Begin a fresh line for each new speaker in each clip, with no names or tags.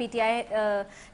PTI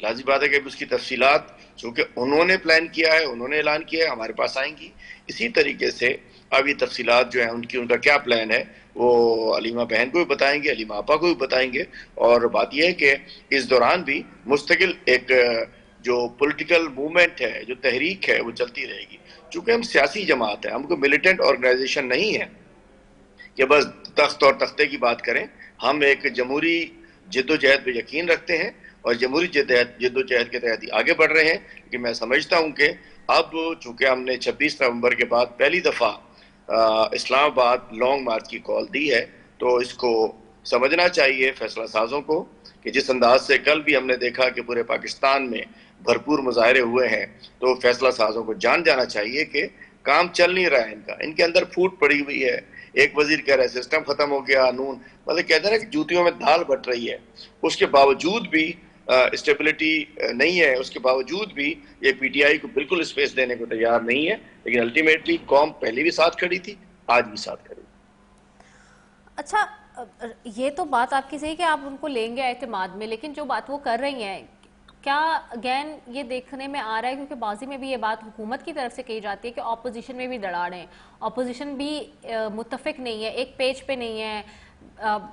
لازمی بات ہے کہ اس کی تفصیلات چونکہ انہوں نے پلان کیا ہے, انہوں نے اعلان کیا ہے, ہمارے پاس آئیں گی. اسی طریقے سے اب یہ تفصیلات جو ہیں ان کا کیا پلان ہے وہ علیمہ بہن کو بھی بتائیں گے, علیمہ آپا کو بھی بتائیں گے. اور بات یہ ہے کہ اس دوران بھی مستقل ایک جو پولیٹیکل موومنٹ ہے, جو تحریک ہے, وہ چلتی رہے گی. چونکہ ہم سیاسی جماعت ہیں, ہم کو ملیٹنٹ آرگنائزیشن نہیں ہے کہ بس تخت اور تختے کی بات کریں. ہم ایک جمہوری جد و جہد پہ یقین رکھتے ہیں اور جمہوری جد و جہد کے تحت آگے بڑھ رہے ہیں. کہ میں سمجھتا ہوں کہ اب چونکہ ہم نے 26 نومبر کے بعد پہلی دفعہ اسلام آباد لانگ مارچ کی کال دی ہے, تو اس کو سمجھنا چاہیے فیصلہ سازوں کو کہ جس انداز سے کل بھی ہم نے دیکھا کہ پورے پاکستان میں بھرپور مظاہرے ہوئے ہیں, تو فیصلہ سازوں کو جان جانا چاہیے کہ کام چل نہیں رہا ہے ان کے اندر پھوٹ پڑی ہوئی ہے. ایک وزیر کہہ رہا ہے سسٹم ختم ہو گیا, نون مطلب کہتے ہیں کہ جوتیوں میں دال بٹ رہی ہے. اس کے باوجود بھی اسٹیبلٹی نہیں ہے, اس کے باوجود بھی یہ پی ٹی آئی کو بالکل اسپیس دینے کو تیار نہیں ہے. لیکن الٹیمیٹلی قوم پہلے بھی ساتھ کھڑی تھی, آج بھی ساتھ کھڑی.
اچھا, یہ تو بات آپ کی صحیح کہ آپ ان کو لیں گے اعتماد میں, لیکن جو بات وہ کر رہی ہیں کیا اگین یہ دیکھنے میں آ رہا ہے, کیونکہ بازی میں بھی یہ بات حکومت کی طرف سے کہی جاتی ہے کہ اپوزیشن میں بھی دراڑ ہیں, اپوزیشن بھی متفق نہیں ہے, ایک پیج پہ نہیں ہے,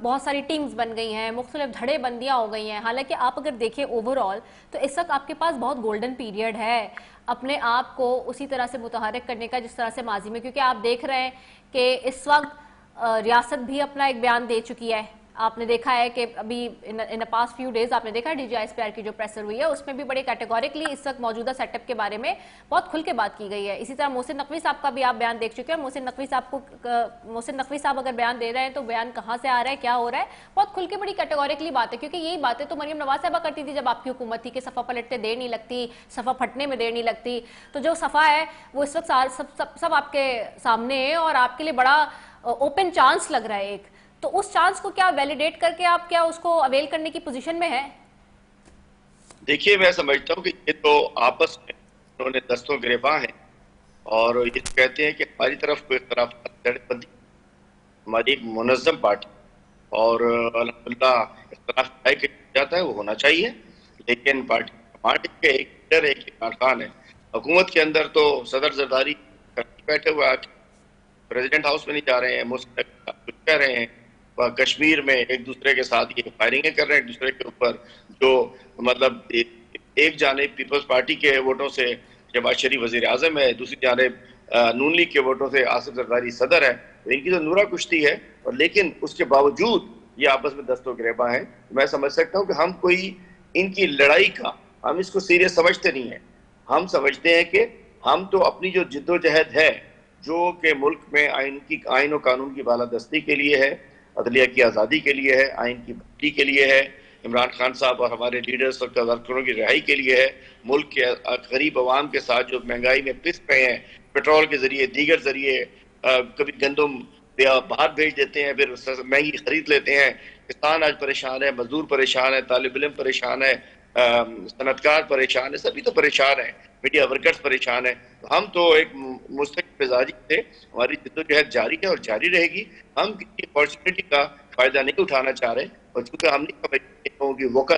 بہت ساری ٹیمز بن گئی ہیں, مختلف دھڑے بندیاں ہو گئی ہیں. حالانکہ آپ اگر دیکھیں اوور آل تو اس وقت آپ کے پاس بہت گولڈن پیریڈ ہے اپنے آپ کو اسی طرح سے متحرک کرنے کا جس طرح سے ماضی میں, کیونکہ آپ دیکھ رہے ہیں کہ اس وقت ریاست بھی اپنا ایک بیان دے چکی ہے. آپ نے دیکھا ہے کہ ابھی ان پاسٹ فیو ڈیز آپ نے دیکھا D G I S P R کی جو پریسر ہوئی ہے اس میں بھی بڑے کیٹیگوریکلی اس وقت موجودہ سیٹ اپ کے بارے میں بہت کھل کے بات کی گئی ہے. اسی طرح محسن نقوی صاحب کا بھی آپ بیان دیکھ چکے ہیں. محسن نقوی صاحب اگر بیان دے رہے ہیں تو بیان کہاں سے آ رہا ہے, کیا ہو رہا ہے, بہت کھل کے بڑی کیٹیگوریکلی بات ہے. کیونکہ یہی باتیں تو مریم نواز صاحبہ کرتی تھی جب آپ کی حکومت تھی کہ صفحہ پلٹتے دیر نہیں لگتی, صفحہ پھٹنے میں دیر نہیں لگتی. تو جو صفحہ ہے وہ اس وقت سب آپ کے سامنے ہے اور آپ کے لیے بڑا اوپن چانس لگ رہا ہے ایک. تو اس چانس کو کیا ویلیڈیٹ کر کے آپ کیا اس کو اویل کرنے کی پوزیشن میں ہیں؟
دیکھیے میں سمجھتا ہوں کہ یہ تو آپس میں انہوں نے دستوں گریباں ہیں اور یہ کہتے ہیں کہ ہماری طرف کوئی اختلافات بندی ہماری ایک منظم پارٹی اور الحمدللہ اختلاف طے کیا جاتا ہے وہ ہونا چاہیے. لیکن پارٹی کے ایک لیڈر ایک عمران خان ہے. حکومت کے اندر تو صدر زرداری بیٹھے ہوئے پریزیڈنٹ ہاؤس میں نہیں جا رہے ہیں, کہہ رہے ہیں کشمیر میں ایک دوسرے کے ساتھ یہ فائرنگیں کر رہے ہیں ایک دوسرے کے اوپر, جو مطلب ایک جانب پیپلز پارٹی کے ووٹوں سے شہباز شریف وزیر اعظم ہے, دوسری جانب نون لیگ کے ووٹوں سے آصف زرداری صدر ہے. ان کی تو نورا کشتی ہے, اور لیکن اس کے باوجود یہ آپس میں دست و گریباں ہیں. میں سمجھ سکتا ہوں کہ ہم کوئی ان کی لڑائی کا ہم اس کو سیریس سمجھتے نہیں ہیں. ہم سمجھتے ہیں کہ ہم تو اپنی جو جد و جہد ہے جو کہ ملک میں آئین و قانون کی بالادستی کے لیے ہے, عدلیہ کی آزادی کے لیے ہے, آئین کی بحالی کے لیے ہے, عمران خان صاحب اور ہمارے لیڈرز اور ورکروں کی رہائی کے لیے ہے, ملک کے غریب عوام کے ساتھ جو مہنگائی میں پس رہے ہیں پیٹرول کے ذریعے دیگر ذریعے, کبھی گندم باہر بھیج دیتے ہیں پھر مہنگی خرید لیتے ہیں. کسان آج پریشان ہے, مزدور پریشان ہے, طالب علم پریشان ہے, صنعتکار پریشان ہے, سبھی تو پریشان ہیں, میڈیا ورکرز پریشان ہیں. ہم تو ایک مستقل مزاجی سے ہماری جدوجہد جاری ہے اور جاری رہے گی. ہم کسی اپارچونٹی کا فائدہ نہیں اٹھانا چاہ رہے, اور چونکہ ہم نہیں سمجھتے ہوں کہ وقت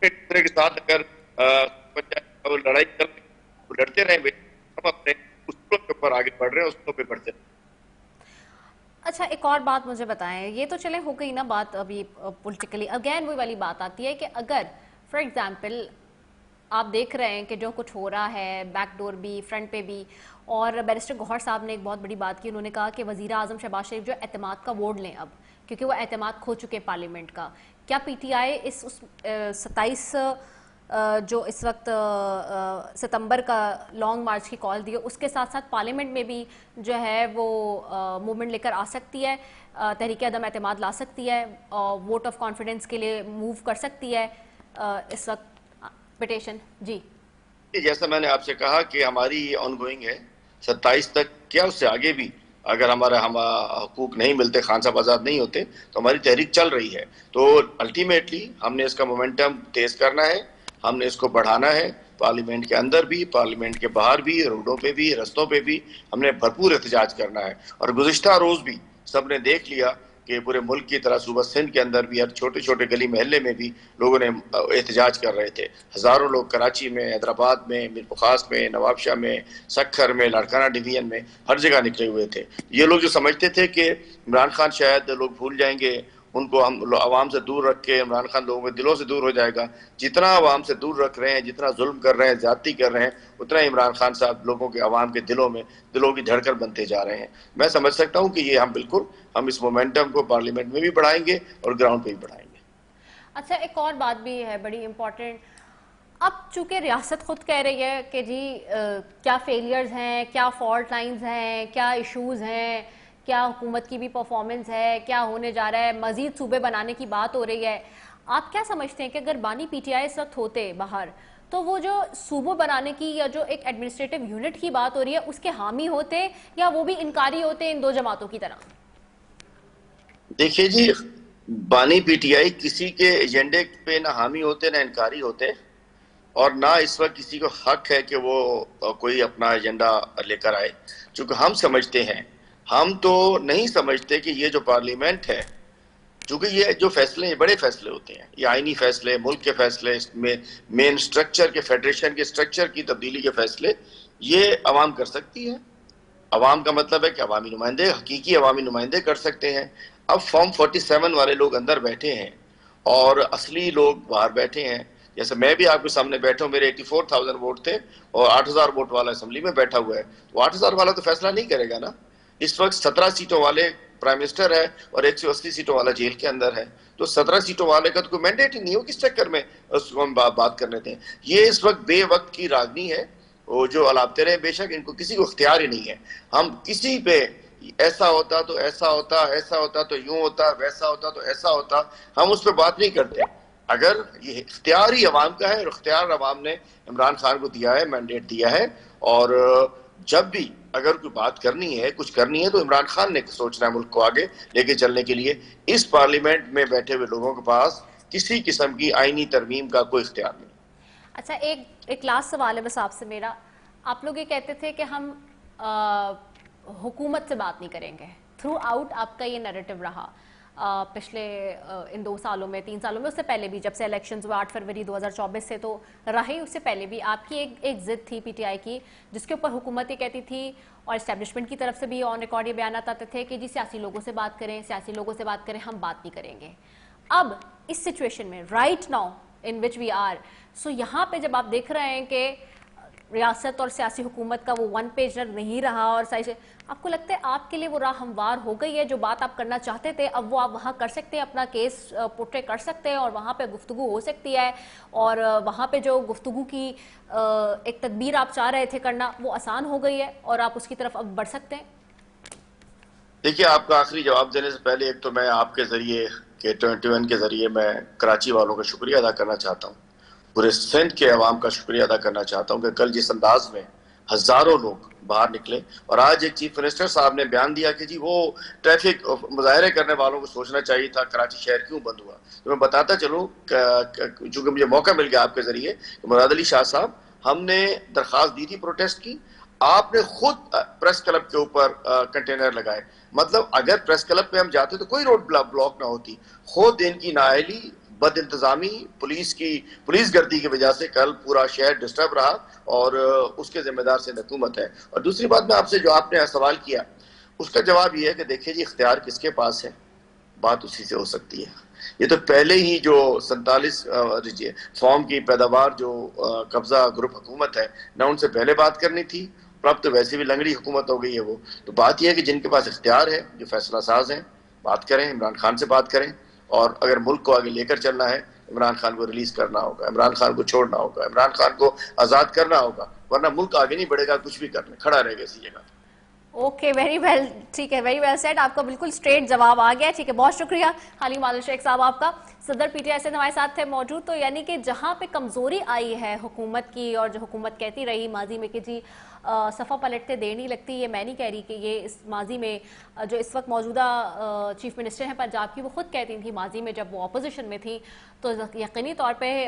ایک دوسرے کے ساتھ اگر لڑائی کر لڑتے رہیں, ہم اپنے اصولوں کے اوپر آگے بڑھ رہے ہیں, اصولوں پہ بڑھتے رہیں.
اچھا ایک اور بات مجھے بتائیں, یہ تو چلے ہو گئی نا بات ابھی پولیٹیکلی, اگین وہی والی بات آتی ہے کہ اگر فار ایگزامپل آپ دیکھ رہے ہیں کہ جو کچھ ہو رہا ہے بیک ڈور بھی فرنٹ پہ بھی, اور بیرسٹر گوہر صاحب نے ایک بہت بڑی بات کی, انہوں نے کہا کہ وزیر اعظم شہباز شریف جو اعتماد کا ووٹ لیں اب, کیونکہ وہ اعتماد کھو چکے پارلیمنٹ کا. کیا پی ٹی آئی اس 27 جو اس وقت ستمبر کا لانگ مارچ کی کال دی ہے اس کے ساتھ ساتھ پارلیمنٹ میں بھی جو ہے وہ موومنٹ لے کر آ سکتی ہے, تحریک عدم اعتماد لا سکتی ہے, ووٹ آف کانفیڈنس کے لیے موو کر سکتی ہے اس وقت پٹیشن؟ جی
جیسا میں نے آپ سے کہا کہ ہماری آن گوئنگ ہے 27 تک, کیا اس سے آگے بھی اگر ہمارا حقوق نہیں ملتے, خان صاحب آزاد نہیں ہوتے, تو ہماری تحریک چل رہی ہے. تو الٹیمیٹلی ہم نے اس کا مومنٹم تیز کرنا ہے, ہم نے اس کو بڑھانا ہے. پارلیمنٹ کے اندر بھی, پارلیمنٹ کے باہر بھی, روڈوں پہ بھی, رستوں پہ بھی ہم نے بھرپور احتجاج کرنا ہے. اور گزشتہ روز بھی سب نے دیکھ لیا کہ پورے ملک کی طرح صوبہ سندھ کے اندر بھی ہر چھوٹے چھوٹے گلی محلے میں بھی لوگوں نے احتجاج کر رہے تھے. ہزاروں لوگ کراچی میں، حیدرآباد میں، میر بخاص میں، نواب شاہ میں، سکھر میں، لاڑکانہ ڈویژن میں، ہر جگہ نکلے ہوئے تھے. یہ لوگ جو سمجھتے تھے کہ عمران خان شاید لوگ بھول جائیں گے، ان کو ہم عوام سے دور رکھ کے عمران خان لوگوں کے دلوں سے دور ہو جائے گا. جتنا عوام سے دور رکھ رہے ہیں، جتنا ظلم کر رہے ہیں، زیادتی کر رہے ہیں، اتنا عمران خان صاحب لوگوں کے، عوام کے دلوں کی دھڑکن بنتے جا رہے ہیں. میں سمجھ سکتا ہوں کہ یہ ہم اس مومنٹم کو پارلیمنٹ میں بھی بڑھائیں گے اور گراؤنڈ پہ بھی بڑھائیں گے.
اچھا، ایک اور بات بھی ہے بڑی امپورٹنٹ. اب چونکہ ریاست خود کہہ رہی ہے کہ جی کیا فیلیئرز ہیں، کیا فالٹ لائنز ہیں، کیا ایشوز ہیں، کیا حکومت کی بھی پرفارمنس ہے، کیا ہونے جا رہا ہے، مزید صوبے بنانے کی بات ہو رہی ہے. آپ کیا سمجھتے ہیں کہ اگر بانی پی ٹی آئی اس وقت ہوتے باہر تو وہ جو صوبوں بنانے کی یا جو ایک ایڈمنسٹریٹو یونٹ کی بات ہو رہی ہے اس کے حامی ہوتے یا وہ بھی انکاری ہوتے ان دو جماعتوں کی طرح؟
دیکھیے جی، بانی پی ٹی آئی کسی کے ایجنڈے پہ نہ حامی ہوتے نہ انکاری ہوتے، اور نہ اس وقت کسی کو حق ہے کہ وہ کوئی اپنا ایجنڈا لے کر آئے. چونکہ ہم سمجھتے ہیں، ہم تو نہیں سمجھتے کہ یہ جو پارلیمنٹ ہے، چونکہ یہ جو فیصلے ہیں بڑے فیصلے ہوتے ہیں، یہ آئینی فیصلے، ملک کے فیصلے، اس میں مین سٹرکچر کے، فیڈریشن کے سٹرکچر کی تبدیلی کے فیصلے یہ عوام کر سکتی ہے. عوام کا مطلب ہے کہ عوامی نمائندے، حقیقی عوامی نمائندے کر سکتے ہیں. اب فارم 47 والے لوگ اندر بیٹھے ہیں اور اصلی لوگ باہر بیٹھے ہیں. جیسے میں بھی آپ کے سامنے بیٹھا ہوں، میرے 84,000 ووٹ تھے اور 8,000 ووٹ والا اسمبلی میں بیٹھا ہوا ہے. تو 8,000 والا تو فیصلہ نہیں کرے گا نا. اس وقت 17 سیٹوں والے پرائم منسٹر ہے اور 180 سیٹوں والا جیل کے اندر ہے. تو 17 سیٹوں والے کا تو کوئی مینڈیٹ ہی نہیں ہو، کس چکر میں اس کو ہم بات کرنے تھے. یہ اس وقت بے وقت کی راگنی ہے، وہ جو الاپتے رہے، بے شک ان کو کسی کو اختیار ہی نہیں ہے. ہم کسی پہ ایسا ہوتا تو ایسا ہوتا، ایسا ہوتا تو یوں ہوتا، ویسا ہوتا تو ایسا ہوتا، ہم اس پہ بات نہیں کرتے. اگر یہ اختیار ہی عوام کا ہے اور اختیار عوام نے عمران خان کو دیا ہے، مینڈیٹ دیا ہے، اور جب بھی اگر کوئی بات کرنی ہے، کچھ کرنی ہے، تو عمران خان نے سوچنا ہے ملک کو آگے لے کے چلنے کے لیے. اس پارلیمنٹ میں بیٹھے ہوئے لوگوں کے پاس کسی قسم کی آئینی ترمیم کا کوئی اختیار نہیں.
اچھا، ایک لاسٹ سوال ہے بس آپ سے میرا. آپ لوگ یہ کہتے تھے کہ ہم حکومت سے بات نہیں کریں گے. تھرو آؤٹ آپ کا یہ نیریٹو رہا پچھلے ان 2 سالوں میں، 3 سالوں میں، اس سے پہلے بھی جب سے الیکشنز ہوئے 8 فروری 2024 سے تو رہے، اس سے پہلے بھی آپ کی ایک ضد تھی پی ٹی آئی کی، جس کے اوپر حکومت یہ کہتی تھی اور اسٹیبلشمنٹ کی طرف سے بھی آن ریکارڈ یہ بیانات آتے تھے کہ جی سیاسی لوگوں سے بات کریں، سیاسی لوگوں سے بات کریں، ہم بات نہیں کریں گے. اب اس سچویشن میں right now in which we are, so یہاں پہ جب آپ دیکھ رہے ہیں کہ ریاست اور سیاسی حکومت کا وہ ون پیجر نہیں رہا، اور آپ کو لگتا ہے آپ کے لیے وہ راہ ہموار ہو گئی ہے؟ جو بات آپ کرنا چاہتے تھے اب وہ آپ وہاں کر سکتے ہیں، اپنا کیس پورٹری کر سکتے ہیں اور وہاں پہ گفتگو ہو سکتی ہے، اور وہاں پہ جو گفتگو کی ایک تدبیر آپ چاہ رہے تھے کرنا وہ آسان ہو گئی ہے اور آپ اس کی طرف اب بڑھ سکتے ہیں؟
دیکھیے، آپ کا آخری جواب دینے سے پہلے ایک تو میں آپ کے ذریعے کہ 21 کے ذریعے میں کراچی والوں کا شکریہ ادا کرنا چاہتا ہوں، پورے سندھ کے عوام کا شکریہ ادا کرنا چاہتا ہوں کہ کل جس انداز میں ہزاروں لوگ باہر نکلے، اور آج ایک چیف منسٹر صاحب نے بیان دیا کہ جی وہ ٹریفک مظاہرے کرنے والوں کو سوچنا چاہیے تھا کراچی شہر کیوں بند ہوا. تو میں بتاتا چلوں، چونکہ مجھے موقع مل گیا آپ کے ذریعے، کہ مراد علی شاہ صاحب، ہم نے درخواست دی تھی پروٹیسٹ کی، آپ نے خود پریس کلب کے اوپر کنٹینر لگائے. مطلب اگر پریس کلب پہ ہم جاتے تو کوئی روڈ بلاک نہ ہوتی. خود ان کی نااہلی، بد انتظامی، پولیس گردی کی وجہ سے کل پورا شہر ڈسٹرب رہا، اور اس کے ذمہ دار سے حکومت ہے. اور دوسری بات میں آپ سے جو آپ نے سوال کیا، اس کا جواب یہ ہے کہ دیکھیے جی، اختیار کس کے پاس ہے، بات اسی سے ہو سکتی ہے. یہ تو پہلے ہی جو 47 فارم کی پیداوار جو قبضہ گروپ حکومت ہے، نہ ان سے پہلے بات کرنی تھی، اور اب تو ویسے بھی لنگڑی حکومت ہو گئی ہے وہ. تو بات یہ ہے کہ جن کے پاس اختیار ہے، جو فیصلہ ساز ہیں، بات کریں، عمران خان سے بات کریں، اور اگر ملک کو آگے لے کر چلنا ہے، عمران خان کو ریلیز کرنا ہوگا، عمران خان کو چھوڑنا ہوگا، عمران خان کو آزاد کرنا ہوگا، ورنہ ملک آگے نہیں بڑھے گا. کچھ بھی کرنے کھڑا رہے گا اسی جگہ.
اوکے، ویری ویل، ٹھیک ہے، ویری ویل سیٹ. آپ کا بالکل اسٹریٹ جواب آ گیا. ٹھیک ہے، بہت شکریہ حلیم عادل شیخ صاحب آپ کا. صدر پی ٹی آئی سے ہمارے ساتھ تھے موجود. تو یعنی کہ جہاں پہ کمزوری آئی ہے حکومت کی، اور جو حکومت کہتی رہی ماضی میں کہ جی صفحہ پلٹتے دیر نہیں لگتی، یہ میں نہیں کہہ رہی کہ یہ اس ماضی میں جو اس وقت موجودہ چیف منسٹر ہیں پنجاب کی، وہ خود کہتی تھیں ماضی میں جب وہ اپوزیشن میں تھی، تو یقینی طور پہ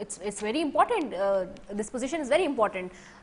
it's very important, this position is very important.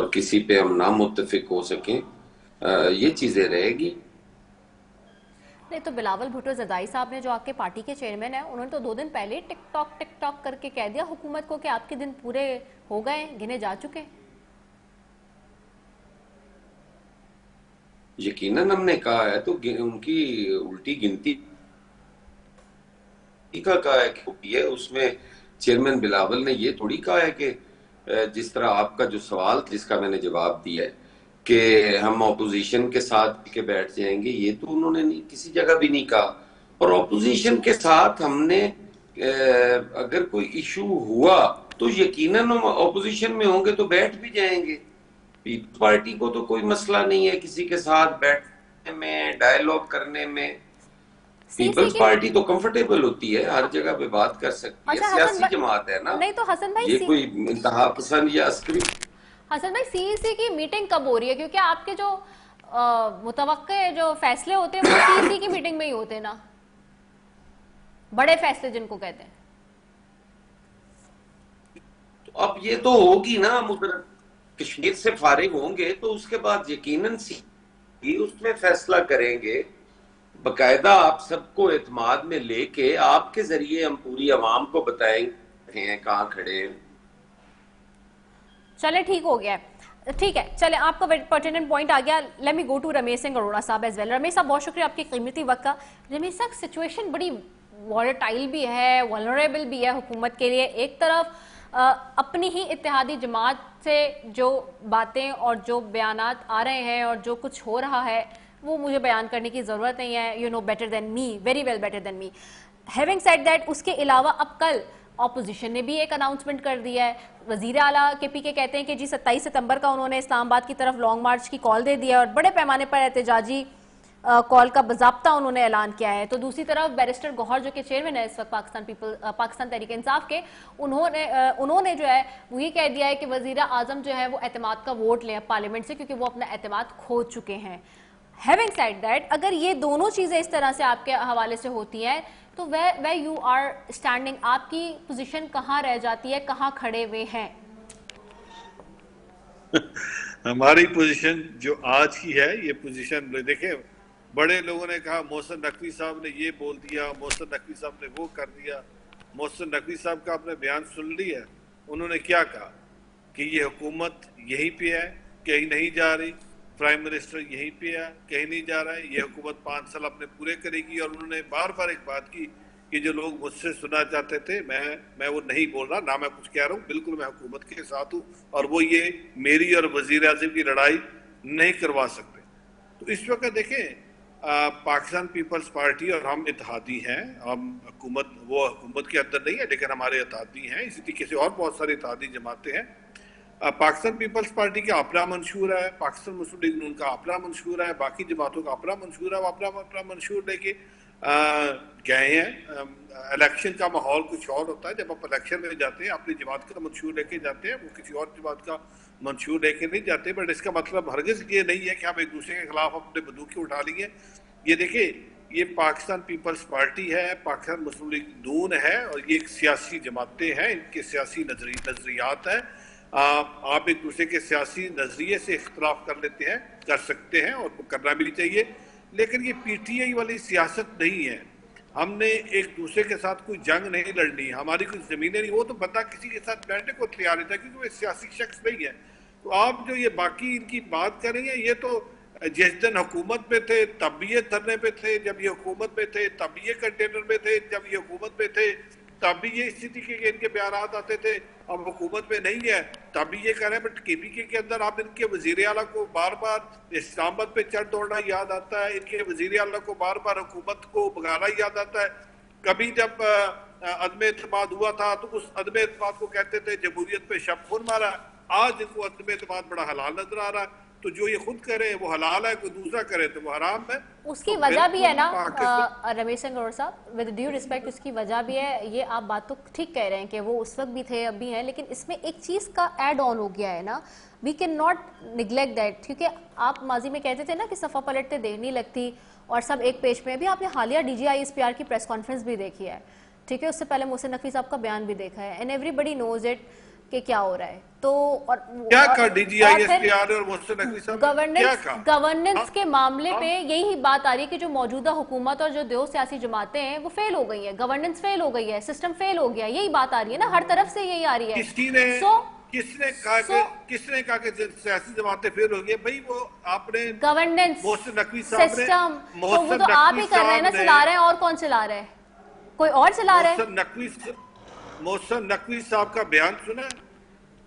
اور کسی پہ ہم نہ متفق ہو سکیں، یہ چیزیں رہے گی.
نہیں تو بلاول بھٹو زرداری صاحب نے جو آپ کے پارٹی کے چیئرمین ہیں، انہوں نے تو 2 دن پہلے ٹک ٹاک کر کے کہہ دیا حکومت کو کہ آپ کے دن پورے ہو گئے، گنے جا چکے.
یقیناً ہم نے کہا ہے، تو ان کی الٹی گنتی کا کہا ہے کہ اس میں چیئرمین بلاول نے یہ تھوڑی کہا ہے کہ جس طرح آپ کا جو سوال جس کا میں نے جواب دیا ہے کہ ہم اپوزیشن کے ساتھ کے بیٹھ جائیں گے، یہ تو انہوں نے کسی جگہ بھی نہیں کہا. اور اپوزیشن کے ساتھ ہم نے اگر کوئی ایشو ہوا تو یقیناً ہم اپوزیشن میں ہوں گے تو بیٹھ بھی جائیں گے. پیپلز پارٹی کو تو کوئی مسئلہ نہیں ہے کسی کے ساتھ بیٹھنے میں، ڈائیلاگ کرنے میں. پیپلز پارٹی تو کمفرٹیبل ہوتی ہے، ہر جگہ پہ بات کر سکتی ہے، سیاسی جماعت ہے نا.
نہیں تو حسن بھائی،
یہ کوئی انتہا پسند یا عسکری.
حسن بھائی سی ای سی کی میٹنگ کب ہو رہی ہے؟ کیونکہ آپ کے جو متوقع جو فیصلے ہوتے ہیں وہ سی ای سی کی میٹنگ میں ہی ہوتے ہیں نا، بڑے فیصلے جن کو کہتے ہیں.
تو اب یہ تو ہوگی نا، مگر کشمیر سے فارغ ہوں گے تو اس کے بعد یقیناً اس میں فیصلہ کریں گے. باقاعدہ آپ سب کو اعتماد میں لے کے آپ کے ذریعے ہم پوری عوام کو بتائیں گے کہاں کھڑے ہیں.
چلے ٹھیک ہو گیا ہے، ٹھیک ہے. چلے آپ کا پرٹیننٹ پوائنٹ آ گیا. Let me go to Ramesh Singh Arora صاحب ایز ویل. رمیش صاحب بہت شکریہ آپ کے قیمتی وقت کا. رمیش صاحب سچویشن بڑی وارٹائل بھی ہے، ولنریبل بھی ہے حکومت کے لیے. ایک طرف اپنی ہی اتحادی جماعت سے جو باتیں اور جو بیانات آ رہے ہیں اور جو کچھ ہو رہا ہے وہ مجھے بیان کرنے کی ضرورت نہیں ہے. You know better than me, very well better than me. Having said that, اس کے علاوہ اب کل اپوزیشن نے بھی ایک اناؤنسمنٹ کر دیا ہے. وزیر اعلیٰ کے پی کے کہتے ہیں کہ جی 27 ستمبر کا انہوں نے اسلام آباد کی طرف لانگ مارچ کی کال دے دیا اور بڑے پیمانے پر احتجاجی کال کا باضابطہ انہوں نے اعلان کیا ہے. تو دوسری طرف بیرسٹر گوہر جو کہ چیئرمین ہے اس وقت پاکستان تحریک انصاف کے، انہوں نے جو ہے وہ یہ کہہ دیا ہے کہ وزیر اعظم جو ہے وہ اعتماد کا ووٹ لیں پارلیمنٹ سے، کیونکہ وہ اپنا اعتماد کھو چکے ہیں. Having said that، اگر یہ دونوں چیزیں اس طرح سے آپ کے حوالے سے ہوتی ہیں تو where you are standing، آپ کی پوزیشن کہاں رہ جاتی ہے، کہاں کھڑے ہوئے ہیں؟
ہماری پوزیشن جو آج کی ہے، یہ پوزیشن دیکھیں، بڑے لوگوں نے کہا محسن نقوی صاحب نے یہ بول دیا، محسن نقوی صاحب نے وہ کر دیا. محسن نقوی صاحب کا آپ نے بیان سن لیا، انہوں نے کیا کہا کہ یہ حکومت یہیں پہ ہے، کہیں نہیں جا رہی. پرائم منسٹر یہیں پہ ہے، کہیں نہیں جا رہا ہے. یہ حکومت 5 سال اپنے پورے کرے گی. اور انہوں نے بار بار ایک بات کی کہ جو لوگ مجھ سے سنا چاہتے تھے، میں وہ نہیں بول رہا، نہ میں کچھ کہہ رہا ہوں، بالکل میں حکومت کے ساتھ ہوں اور وہ یہ میری اور وزیر اعظم کی لڑائی نہیں کروا سکتے. تو اس وقت دیکھیں پاکستان پیپلز پارٹی اور ہم اتحادی ہیں. ہم حکومت کے اندر نہیں ہے لیکن ہمارے اتحادی ہیں. اسی طریقے سے اور بہت ساری اتحادی جماعتیں ہیں. پاکستان پیپلز پارٹی کا اپنا منشور ہے، پاکستان مسلم لیگ نون کا اپنا منشور ہے، باقی جماعتوں کا اپنا منشور ہے. وہ اپنا منشور لے کے گئے ہیں. الیکشن کا ماحول کچھ اور ہوتا ہے. جب آپ الیکشن میں جاتے ہیں اپنی جماعت کا منشور لے کے جاتے ہیں، وہ کسی اور جماعت کا منشور لے کے نہیں جاتے. بٹ اس کا مطلب ہرگز یہ نہیں ہے کہ ہم ایک دوسرے کے خلاف اپنے بندوقیں اٹھا لیں گے. یہ دیکھیں، یہ پاکستان پیپلز پارٹی ہے، پاکستان مسلم لیگ نون ہے، اور یہ ایک سیاسی جماعتیں ہیں، ان کے سیاسی نظریات ہیں. آپ ایک دوسرے کے سیاسی نظریے سے اختلاف کر سکتے ہیں اور کرنا بھی چاہیے، لیکن یہ پی ٹی آئی والی سیاست نہیں ہے. ہم نے ایک دوسرے کے ساتھ کوئی جنگ نہیں لڑنی، ہماری کوئی زمینیں نہیں. وہ تو بندہ کسی کے ساتھ بیٹھنے کو تیار نہیں تھا کیونکہ وہ سیاسی شخص نہیں ہے. تو آپ جو یہ باقی ان کی بات کر رہی ہیں، یہ تو جس دن حکومت میں تھے تب بھی یہ دھرنے پہ تھے، جب یہ حکومت میں تھے تب بھی یہ کنٹینر میں تھے، جب یہ حکومت میں تھے تب بھی یہ استھتی کے ان کے بیانات آتے تھے. اب حکومت میں نہیں ہے تب بھی یہ کہہ رہے ہیں. بٹ کے پی کے اندر آپ ان کے وزیر اعلیٰ کو بار بار اسلام آباد پہ چڑھ دوڑنا یاد آتا ہے، ان کے وزیر اعلیٰ کو بار بار حکومت کو بگانا یاد آتا ہے. کبھی جب عدم اعتماد ہوا تھا تو اس عدم اعتماد کو کہتے تھے جمہوریت پہ شب خون مارا. آج ان کو عدم اعتماد بڑا حلال نظر آ رہا ہے. تو جو یہ خود کرے وہ حلال ہے، کوئی دوسرا کرے تو وہ حرام ہے.
اس کی وجہ بھی ہے نا رمیش سنگھ اروڑا صاحب، ود ڈیو ریسپیکٹ، اس کی وجہ بھی ہے. یہ آپ بات تو ٹھیک کہہ رہے ہیں کہ وہ اس وقت بھی تھے اب بھی ہیں، لیکن اس میں ایک چیز کا ایڈ آن ہو گیا ہے نا، we can not neglect that. کیونکہ آپ ماضی میں کہتے تھے نا کہ صفحہ پلٹتے دیر نہیں لگتی اور سب ایک پیج پہ. ابھی آپ نے حالیہ D G I S P R کی پریس کانفرنس بھی دیکھی ہے، ٹھیک ہے، اس سے پہلے محسن نقوی صاحب کا بیان بھی دیکھا ہے، and everybody knows it کہ کیا ہو رہا ہے. تو
کیا کہا D G I S P R اور محسن نقوی صاحب
گورننس کے معاملے پہ یہی بات آ رہی ہے کہ جو موجودہ حکومت اور جو دو سیاسی جماعتیں ہیں وہ فیل ہو گئی ہیں, گورننس فیل ہو گئی ہے, سسٹم فیل ہو گیا, یہی بات آ رہی ہے نا, ہر طرف سے یہی آ رہی ہے.
کس نے کہا کہ سیاسی جماعتیں فیل ہو گئی؟ بھائی وہ آپ نے
گورننس
محسن نقوی صاحب نے,
تو وہ تو آپ ہی کر رہے ہیں نا, چلا رہے ہیں, اور کون چلا رہا ہے؟ کوئی اور چلا رہا ہے؟
محسن نقوی صاحب کا بیان سنا,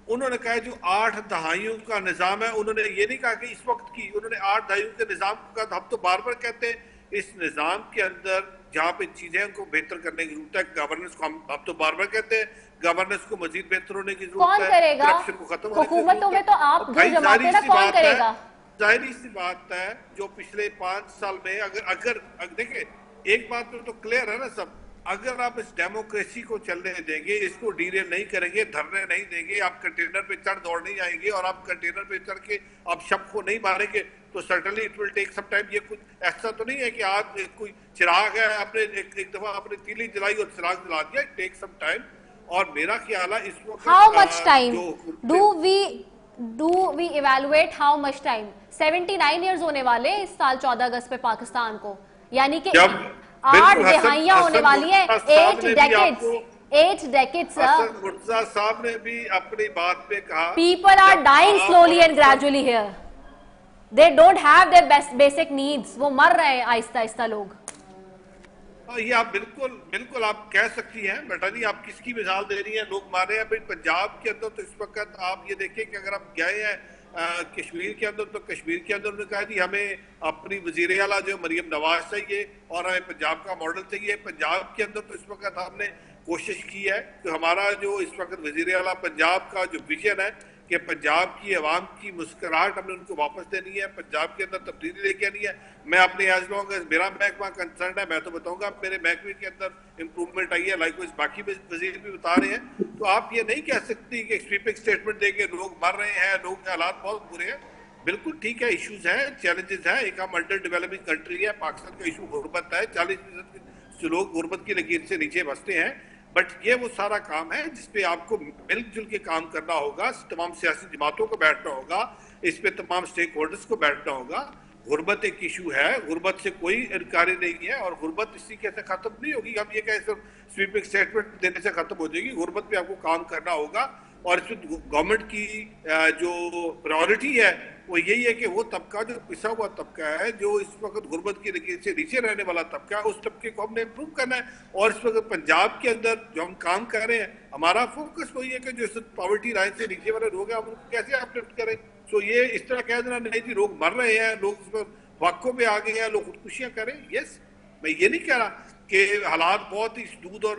انہوں نے کہا جو 8 دہائیوں کا نظام ہے, انہوں نے یہ نہیں کہا کہ اس وقت کی, انہوں نے 8 دہائیوں کے نظام کو کہا. ہم تو بار بار کہتے ہیں اس نظام کے اندر جہاں پہ چیزیں کو بہتر کرنے کی ضرورت ہے, گورننس کو ہم تو بار بار کہتے ہیں گورننس کو مزید بہتر ہونے کی ضرورت ہے,
کون کرے گا
کرپشن کو ختم ہونے کی ضرورت ہے.
حکومتوں میں تو آپ جو جماعتیں نا, کون کرے گا؟
ظاہری سی بات ہے جو پچھلے 5 سال میں اگر دیکھیں ایک بات تو کلیئر ہے نا سب, اگر آپ اس ڈیموکریسی کو چلنے دیں گے, اس کو ڈیریل نہیں کریں گے, دھرنے نہیں دیں گے, آپ کنٹینر پہ چڑھ دوڑ نہیں جائیں گے, اور آپ کنٹینر پہ چڑھ کے آپ شب کو نہیں ماریں گے, تو certainly it will take some time. یہ کچھ ایسا تو نہیں ہے کہ آپ کوئی چراغ ہے, آپ نے ایک دفعہ آپ نے تیلی جلائی اور چراغ جلا دیا, اٹ ٹیک سم ٹائم. اور میرا خیال ہے اس وقت
how much time do we evaluate, how much time? 79 years ہونے والے اس سال 14 اگست پہ پاکستان کو, یعنی کہ 8 دہائیاں ہونے والی ہیں, 8 decades.
حسن مرتضیٰ صاحب نے بھی اپنی بات پہ کہا
people are dying slowly and gradually here, they don't have their basic needs, وہ مر رہے ہیں آہستہ آہستہ لوگ.
یہ آپ بالکل آپ کہہ سکتی ہیں, بیٹا نہیں آپ کس کی مثال دے رہی ہیں, لوگ مار رہے ہیں. پنجاب کے اندر تو اس وقت آپ یہ دیکھیں کہ اگر آپ گئے ہیں کشمیر کے اندر, تو کشمیر کے اندر نے کہا جی ہمیں اپنی وزیر اعلیٰ جو مریم نواز چاہیے اور ہمیں پنجاب کا ماڈل چاہیے. پنجاب کے اندر تو اس وقت ہم نے کوشش کی ہے کہ ہمارا جو اس وقت وزیر اعلیٰ پنجاب کا جو ویژن ہے کہ پنجاب کی عوام کی مسکراہٹ ہم نے ان کو واپس دینی ہے, پنجاب کے اندر تبدیلی لے کے آنی ہے. میں اپنے ایز لانگ ایز میرا محکمہ کنسرنڈ ہے, میں تو بتاؤں گا میرے محکمے کے اندر امپروومنٹ آئی ہے, لائک وائز باقی وزیر بھی بتا رہے ہیں. تو آپ یہ نہیں کہہ سکتی کہ سویپنگ اسٹیٹمنٹ دے کے لوگ مر رہے ہیں, لوگ کے حالات بہت برے ہیں. بالکل ٹھیک ہے, ایشوز ہیں, چیلنجز ہیں, ایک ہم انڈر ڈیولپنگ کنٹری ہے, پاکستان کا ایشو غربت ہے, 40% لوگ غربت کی لکیر سے نیچے بستے ہیں. بٹ یہ وہ سارا کام ہے جس پہ آپ کو مل جل کے کام کرنا ہوگا, تمام سیاسی جماعتوں کو بیٹھنا ہوگا, اس پہ تمام سٹیک ہولڈرز کو بیٹھنا ہوگا. غربت ایک ایشو ہے, غربت سے کوئی انکاری نہیں ہے, اور غربت اسی کے سے ختم نہیں ہوگی. ہم یہ کہیں صرف سویپنگ اسٹیٹمنٹ دینے سے ختم ہو جائے گی. غربت پہ آپ کو کام کرنا ہوگا, اور اس میں گورنمنٹ کی جو پرائورٹی ہے وہ یہی ہے کہ وہ طبقہ جو پسا ہوا طبقہ ہے, جو اس وقت غربت کی لکیر سے نیچے رہنے والا طبقہ ہے, اس طبقے کو ہم نے امپروو کرنا ہے. اور اس وقت پنجاب کے اندر جو ہم کام کر رہے ہیں, ہمارا فوکس وہی ہے کہ جو پاورٹی لائن سے نیچے والے لوگ ہیں ہم ان کو کیسے اپلفٹ کریں. سو یہ اس طرح کہہ دینا نہیں جی لوگ مر رہے ہیں, لوگ اس پر واقعوں پہ آ گئے ہیں, لوگ خودکشیاں کریں. یس, میں یہ نہیں کہہ رہا کہ حالات بہت ہی دودھ اور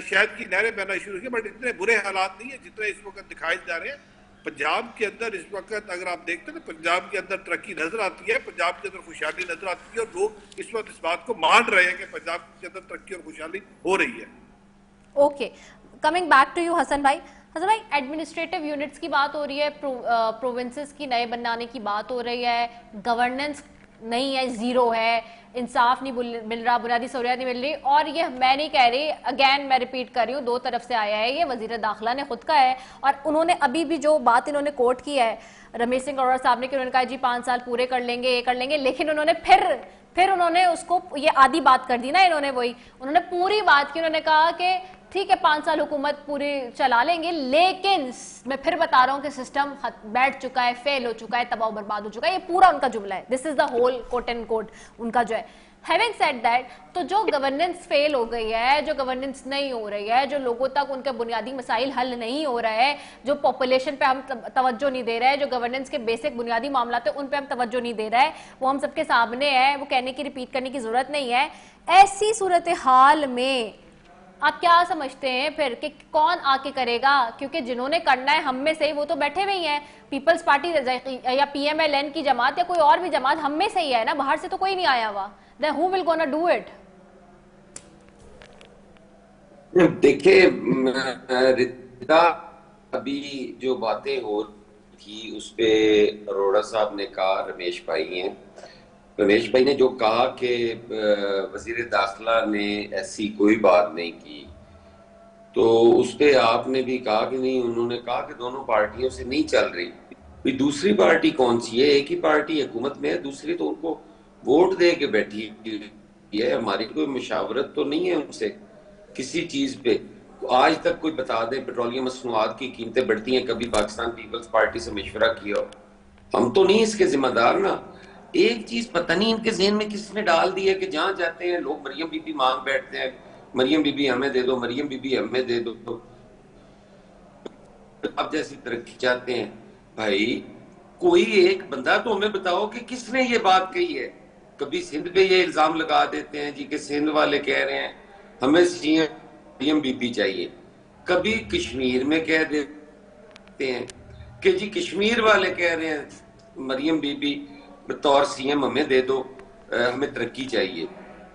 شہد کی نہریں بہنا شروع ہوئی, بٹ اتنے برے حالات نہیں ہیں جتنے اس وقت دکھائے جا رہے ہیں. پنجاب کے اندر اس وقت اگر آپ دیکھتے ہیں نا, پنجاب کے اندر ترقی نظر آتی ہے, پنجاب کے اندر خوشحالی نظر آتی ہے, اور لوگ اس وقت اس بات کو مان رہے ہیں کہ پنجاب کے اندر ترقی اور خوشحالی ہو رہی ہے.
Okay, coming back to you Hasan بھائی. حسن بھائی, ایڈمنسٹریٹو یونٹس کی بات ہو رہی ہے, پروونسز کی نئے بنانے کی بات ہو رہی ہے, گورننس نہیں ہے, زیرو ہے, انصاف نہیں مل رہا, بنیادی سہولیات نہیں مل رہی. اور یہ میں نہیں کہہ رہی, اگین میں ریپیٹ کر رہی ہوں, 2 طرف سے آیا ہے, یہ وزیر داخلہ نے خود کا ہے. اور انہوں نے ابھی بھی جو بات انہوں نے کوٹ کی ہے رمیش سنگھ اروڑا صاحب نے, کہ انہوں نے کہا جی 5 سال پورے کر لیں گے, یہ کر لیں گے, لیکن انہوں نے پھر انہوں نے اس کو یہ آدھی بات کر دی نا, انہوں نے پوری بات کی. انہوں نے کہا کہ ٹھیک ہے 5 سال حکومت پوری چلا لیں گے, لیکن میں پھر بتا رہا ہوں کہ سسٹم بیٹھ چکا ہے, فیل ہو چکا ہے, تباہ و برباد ہو چکا ہے. یہ پورا ان کا جملہ ہے, دس از the whole quote and quote ان کا جو ہے. ہیونگ سیڈ دیٹ, تو جو گورننس فیل ہو گئی ہے, جو گورننس نہیں ہو رہی ہے, جو لوگوں تک ان کے بنیادی مسائل حل نہیں ہو رہا ہے, جو پاپولیشن پہ ہم توجہ نہیں دے رہے ہیں, جو گورننس کے بیسک بنیادی معاملات ہیں ان پہ ہم توجہ نہیں دے رہے ہیں, وہ ہم سب کے سامنے ہے, وہ کہنے کی ریپیٹ کرنے کی ضرورت نہیں ہے. ایسی صورتحال میں آپ کیا سمجھتے ہیں پھر کہ کون آ کے کرے گا؟ کیونکہ جنہوں نے کرنا ہے ہم میں سے ہی وہ تو بیٹھے ہوئے ہیں, پیپلز پارٹی یا پی ایم ایل این کی جماعت یا کوئی اور بھی جماعت ہم میں سے ہی ہے نا, باہر سے تو کوئی نہیں آیا ہوا. Then who will gonna do it?
دیکھیں ردا, ابھی جو باتیں ہو تھی اس پہ اروڑا صاحب نے کہا, رمیش بھائی نے جو کہا کہ وزیر داخلہ نے ایسی کوئی بات نہیں کی, تو اس پہ آپ نے بھی کہا کہ نہیں، انہوں نے کہا کہ دونوں پارٹیوں سے نہیں چل رہی. دوسری پارٹی کون سی ہے؟ ایک ہی پارٹی حکومت میں ہے، دوسری تو ان کو ووٹ دے کے بیٹھی ہے. ہماری کوئی مشاورت تو نہیں ہے ان سے کسی چیز پہ. آج تک کوئی بتا دے پیٹرولیم مصنوعات کی قیمتیں بڑھتی ہیں، کبھی پاکستان پیپلز پارٹی سے مشورہ کیا ہو؟ ہم تو نہیں اس کے ذمہ دار نا. ایک چیز پتہ نہیں ان کے ذہن میں کس نے ڈال دی ہے کہ جہاں جاتے ہیں لوگ مریم بی بی مانگ بیٹھتے ہیں، مریم بی بی ہمیں دے دو، مریم بی بی ہمیں دے دو. اب جیسی ترقی چاہتے ہیں. بھائی کوئی ایک بندہ تو ہمیں بتاؤ کہ کس نے یہ بات کہی ہے. کبھی سندھ پہ یہ الزام لگا دیتے ہیں جی کہ سندھ والے کہہ رہے ہیں ہمیں سی ایم مریم بی بی چاہیے. کبھی کشمیر میں کہہ دیتے ہیں کہ جی کشمیر والے کہہ رہے ہیں مریم بی بی بطور سی ایم ہمیں دے دو، ہمیں ترقی چاہیے.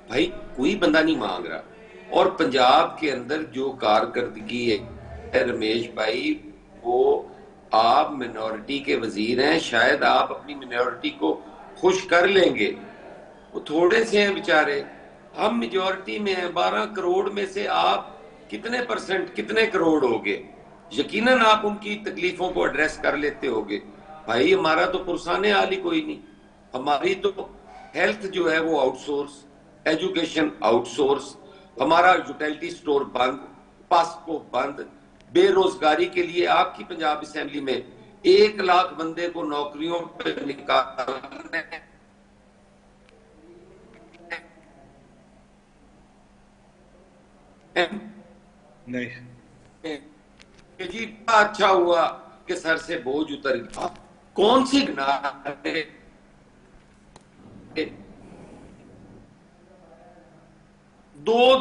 بھائی کوئی بندہ نہیں مانگ رہا. اور پنجاب کے اندر جو کارکردگی ہے رمیش بھائی، وہ آپ منورٹی کے وزیر ہیں، شاید آپ اپنی منورٹی کو خوش کر لیں گے. وہ تھوڑے سے ہیں بیچارے، ہم میجورٹی میں ہیں. 12 کروڑ میں سے آپ کتنے پرسنٹ، کتنے کروڑ ہوگے؟ یقیناً آپ ان کی تکلیفوں کو ایڈریس کر لیتے ہوگے. بھائی ہمارا تو پرسانے حال ہی کوئی نہیں. ہماری تو ہیلتھ جو ہے وہ out source, education out source, ہمارا یوٹیلٹی سٹور بند، پاسکو بند. بے روزگاری کے لیے آپ کی پنجاب اسمبلی میں 1 لاکھ بندے کو نوکریوں پہ نکالنے
نہیں
کہ جی اچھا ہوا کہ سر سے بوجھ اتر گیا. کون سی گناہ ہے؟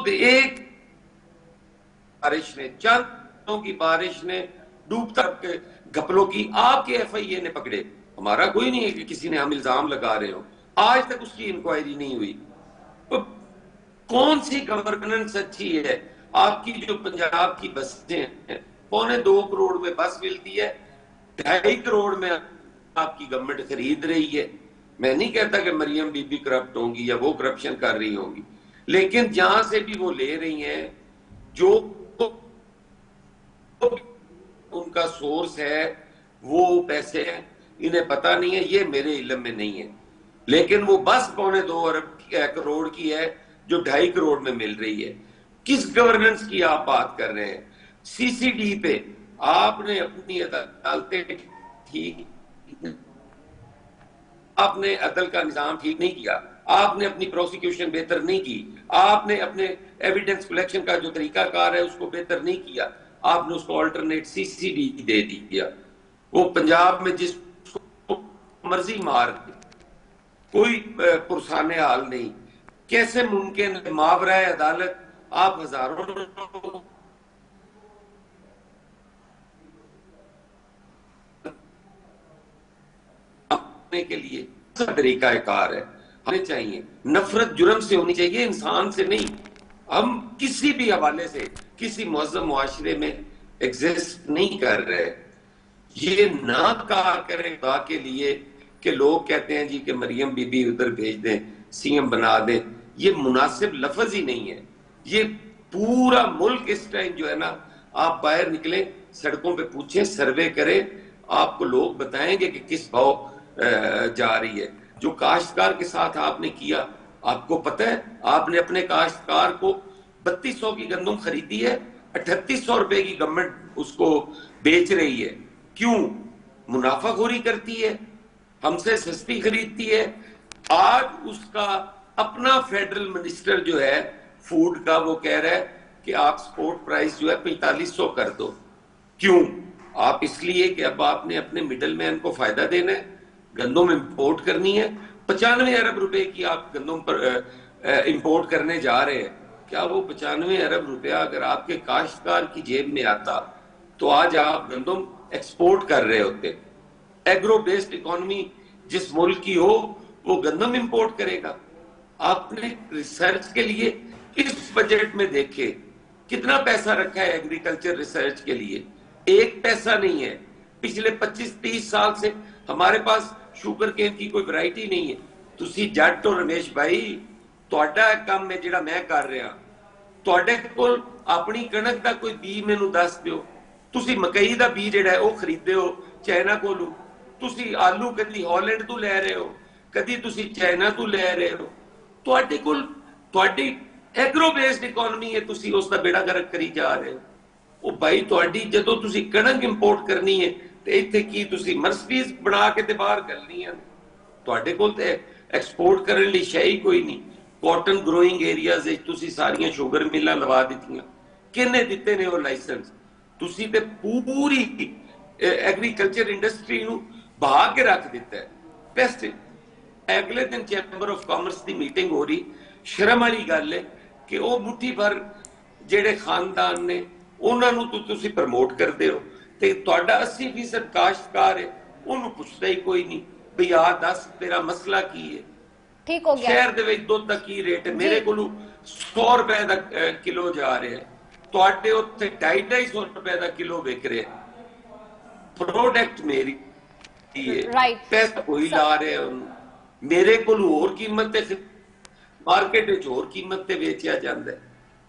ایک بارش نے، چند کی بارش نے ڈوبتا کے گھپلوں کی آپ کے ایف آئی اے نے پکڑے. ہمارا کوئی نہیں ہے کہ کسی نے ہم الزام لگا رہے ہو. آج تک اس کی انکوائری نہیں ہوئی. کون سی گورننس اچھی ہے؟ آپ کی جو پنجاب کی بسیں ہیں 2.25 کروڑ میں بس ملتی ہے، 2.5 کروڑ میں آپ کی گورنمنٹ خرید رہی ہے. میں نہیں کہتا کہ مریم بی بی کرپٹ ہوں گی یا وہ کرپشن کر رہی ہوں گی، لیکن جہاں سے بھی وہ لے رہی ہیں جو ان کا سورس ہے وہ پیسے ہیں، انہیں پتہ نہیں ہے. یہ میرے علم میں نہیں ہے. لیکن وہ بس 2.25 کروڑ کی ہے جو 2.5 کروڑ میں مل رہی ہے. کس گورننس کی آپ بات کر رہے ہیں؟ سی سی ڈی پہ آپ نے اپنی عدالتیں ٹھیک، آپ نے عدل کا نظام ٹھیک نہیں کیا، آپ نے اپنی پروسیکیوشن بہتر نہیں کی، آپ نے اپنے ایویڈنس کلیکشن کا جو طریقہ کار ہے اس کو بہتر نہیں کیا، آپ نے اس کو آلٹرنیٹ سی سی ڈی دے دیا. وہ پنجاب میں جس کو مرضی مار دے، کوئی پرسان حال نہیں. کیسے ممکن ہے ماورائے عدالت آپ ہزاروں کے لیے طریقہ کار ہے؟ ہمیں چاہیے نفرت جرم سے ہونی چاہیے، انسان سے نہیں. ہم کسی بھی حوالے سے کسی معظم معاشرے میں ایگزسٹ نہیں کر رہے. یہ نہ کہا کرے خدا کے لیے کہ لوگ کہتے ہیں جی کہ مریم بی بی ادھر بھیج دیں، سی ایم بنا دیں. یہ مناسب لفظ ہی نہیں ہے. یہ پورا ملک اس ٹائم جو ہے نا، آپ باہر نکلیں سڑکوں پہ پوچھیں، سروے کریں، آپ کو لوگ بتائیں گے کہ کس بھاؤ جا رہی ہے. جو کاشتکار کے ساتھ آپ نے کیا، آپ کو پتہ ہے آپ نے اپنے کاشتکار کو 3200 کی گندم خریدی ہے، 3800 روپے کی گورنمنٹ اس کو بیچ رہی ہے. کیوں؟ منافع خوری کرتی ہے، ہم سے سستی خریدتی ہے. آج اس کا اپنا فیڈرل منسٹر جو ہے فوڈ کا وہ کہہ رہا ہے کہ آپ سپورٹ پرائس جو ہے 4500 کر دو. کیوں؟ آپ اس لیے کہ اب آپ نے اپنے مڈل مین کو فائدہ دینا ہے، گندم امپورٹ کرنی ہے. 95 ارب روپے کی آپ گندم پر امپورٹ کرنے جا رہے ہیں. کیا وہ 95 ارب روپیہ اگر آپ کے کاشتکار کی جیب میں آتا تو آج آپ گندم ایکسپورٹ کر رہے ہوتے. ایگرو بیسڈ اکانومی جس ملک کی ہو وہ گندم امپورٹ کرے گا. آپ نے ریسرچ کے لیے اس بجٹ میں دیکھے کتنا پیسہ رکھا ہے ایگریکلچر ریسرچ کے لیے؟ 1 پیسہ نہیں ہے. پچھلے 25-30 سال سے ہمارے پاس شوگر کین کی کوئی ورائٹی نہیں ہے. تسی جٹ اور رمیش بھائی، تہاڈا کام ہے جڑا میں کر رہا، تہاڈے کول ਆਪਣੀ ਕਣਕ ਦਾ ਕੋਈ ਬੀ ਮੈਨੂੰ ਦੱਸ ਦਿਓ। ਤੁਸੀਂ ਮਕਈ ਦਾ ਬੀ ਜਿਹੜਾ ਹੈ ਉਹ ਖਰੀਦਦੇ ਹੋ ਚਾਈਨਾ ਕੋਲੋਂ, ਤੁਸੀਂ ਆਲੂ ਕਦੀ ਹਾਲੈਂਡ ਤੋਂ ਲੈ ਰਹੇ ਹੋ, ਕਦੀ ਤੁਸੀਂ ਚਾਈਨਾ ਤੋਂ ਲੈ ਰਹੇ ਹੋ। ਤੁਹਾਡੇ ਕੋਲ ਤੁਹਾਡੀ ਐਗਰੋ ਬੇਸਡ ਇਕਨੋਮੀ ਹੈ, ਤੁਸੀਂ ਉਸ ਦਾ ਬੇੜਾ ਗਰਕ ਕਰੀ ਜਾ ਰਹੇ ਹੋ। ਉਹ ਭਾਈ ਤੁਹਾਡੀ ਜਦੋਂ ਤੁਸੀਂ ਕਣਕ ਇੰਪੋਰਟ ਕਰਨੀ ਹੈ ਤੇ ਇੱਥੇ ਕੀ ਤੁਸੀਂ ਮਰਸਡੀਜ਼ ਬਣਾ ਕੇ ਤੇ ਬਾਹਰ ਕਰਨੀ ਹੈ? ਤੁਹਾਡੇ ਕੋਲ ਤੇ ਐਕਸਪੋਰਟ ਕਰਨ ਲਈ ਸ਼ੈ ਹੀ ਕੋਈ ਨਹੀਂ। ਕਾਟਨ ਗਰੋਇੰਗ ਏਰੀਆਜ਼ ਵਿੱਚ ਤੁਸੀਂ ਸਾਰੀਆਂ ਸ਼ੂਗਰ ਮਿਲਾਂ ਲਵਾ ਦਿੱਤੀਆਂ, ਕਿਹਨੇ ਦਿੱਤੇ ਨੇ ਉਹ ਲਾਇਸੈਂਸ? ਤੁਸੀਂ ਤੇ ਪੂਰੀ ਐਗਰੀਕਲਚਰ ਇੰਡਸਟਰੀ ਨੂੰ ਬਹਾ ਕੇ ਰੱਖ ਦਿੱਤਾ ਹੈ। ਬੈਸਟ ਅਗਲੇ ਦਿਨ chamber of commerce the meeting ਹੋ ਰਹੀ, ਸ਼ਰਮ ਵਾਲੀ ਗੱਲ ਹੈ ਕਿ ਉਹ ਮੁੱਠੀ ਭਰ ਜਿਹੜੇ ਖਾਨਦਾਨ ਨੇ ਉਹਨਾਂ ਨੂੰ ਤੁਸੀਂ ਪ੍ਰਮੋਟ ਕਰਦੇ ਹੋ ਤੇ ਤੁਹਾਡਾ 80% ਕਾਸ਼ਤਕਾਰ ਹੈ ਉਹਨੂੰ ਪੁੱਛਦਾ ਹੀ ਕੋਈ ਨਹੀਂ ਵੀ ਆ ਦੱਸ ਤੇਰਾ ਮਸਲਾ ਕੀ ਹੈ।
ਠੀਕ ਹੋ ਗਿਆ।
ਸ਼ਹਿਰ ਦੇ ਵਿੱਚ ਦੁੱਧ ਦਾ ਕੀ ਰੇਟ ਹੈ? ਮੇਰੇ ਕੋਲੋਂ 100 ਰੁਪਏ ਦਾ ਕਿਲੋ ਜਾ ਰਿਹਾ ਹੈ, ਤੁਹਾਡੇ ਉੱਥੇ 250 ਰੁਪਏ ਦਾ ਕਿਲੋ ਵਿਕ ਰਿਹਾ। ਪ੍ਰੋਡਕਟ ਮੇਰੀ
ਰਾਈਟ,
ਪੈਸਾ ਕੋਈ ਲਾ ਰਿਹਾ ਉਹਨੂੰ, ਮੇਰੇ ਕੋਲ ਹੋਰ ਕੀਮਤ ਤੇ ਮਾਰਕੀਟ ਵਿੱਚ ਹੋਰ ਕੀਮਤ ਤੇ ਵੇਚਿਆ ਜਾਂਦਾ ਹੈ।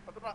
15